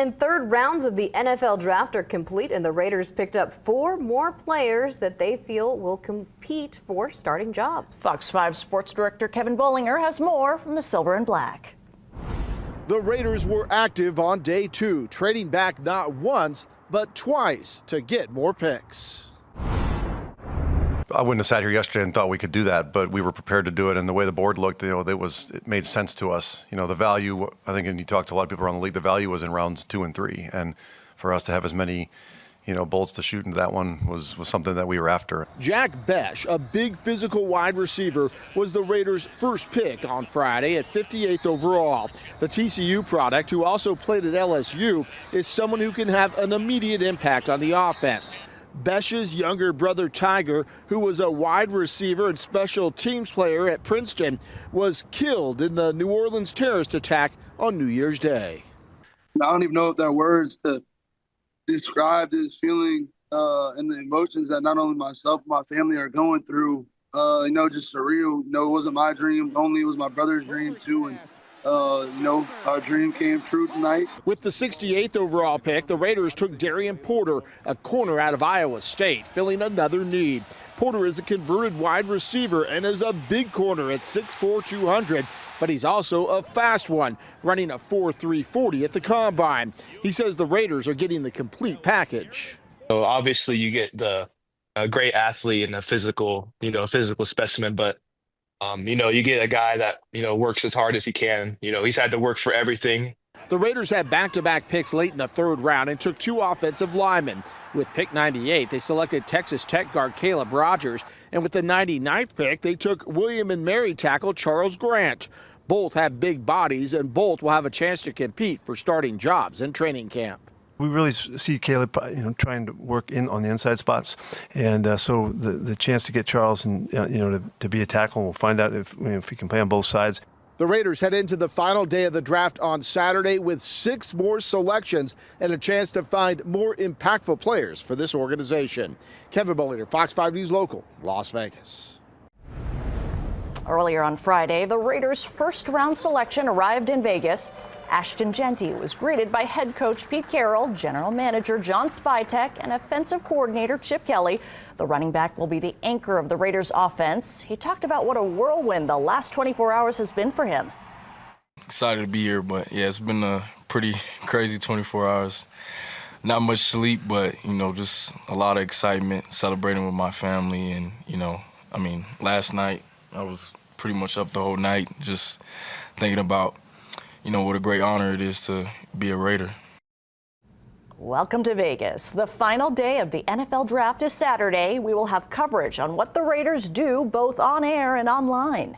and third rounds of the NFL draft are complete, and the Raiders picked up 4 more players that they feel will compete for starting jobs. Fox 5 sports director Kevin Bollinger has more from the Silver and Black. The Raiders were active on day 2, trading back not once, but twice to get more picks. I wouldn't have sat here yesterday and thought we could do that, but we were prepared to do it. And the way the board looked, it made sense to us. The value, I think, and you talked to a lot of people around the league, the value was in rounds 2 and 3. And for us to have as many, bolts to shoot into that one was something that we were after. Jack Bech, a big physical wide receiver, was the Raiders' first pick on Friday at 58th overall. The TCU product, who also played at LSU, is someone who can have an immediate impact on the offense. Bech's younger brother Tiger, who was a wide receiver and special teams player at Princeton, was killed in the New Orleans terrorist attack on New Year's Day. I don't even know if there are words to describe this feeling and the emotions that not only myself but my family are going through. Just surreal. It wasn't my dream only, it was my brother's dream too. And our dream came true tonight. With the 68th overall pick, the Raiders took Darian Porter, a corner out of Iowa State, filling another need. Porter is a converted wide receiver and is a big corner at 6'4", 200, but he's also a fast one, running a 4.3 40 at the combine. He says the Raiders are getting the complete package. So obviously you get a great athlete and a physical specimen, but you get a guy that, works as hard as he can. He's had to work for everything. The Raiders had back-to-back picks late in the 3rd round and took 2 offensive linemen. With pick 98, they selected Texas Tech guard Caleb Rogers, and with the 99th pick, they took William and Mary tackle Charles Grant. Both have big bodies, and both will have a chance to compete for starting jobs in training camp. We really see Caleb, trying to work in on the inside spots, and so the chance to get Charles and to be a tackle, we'll find out if he can play on both sides. The Raiders head into the final day of the draft on Saturday with 6 more selections and a chance to find more impactful players for this organization. Kevin Bollinger, Fox 5 News Local, Las Vegas. Earlier on Friday, the Raiders' first-round selection arrived in Vegas. Ashton Jeanty was greeted by head coach Pete Carroll, general manager John Spytek, and offensive coordinator Chip Kelly. The running back will be the anchor of the Raiders' offense. He talked about what a whirlwind the last 24 hours has been for him. Excited to be here, but yeah, it's been a pretty crazy 24 hours. Not much sleep, but, just a lot of excitement, celebrating with my family. And, last night I was pretty much up the whole night just thinking about what a great honor it is to be a Raider. Welcome to Vegas. The final day of the NFL Draft is Saturday. We will have coverage on what the Raiders do both on air and online.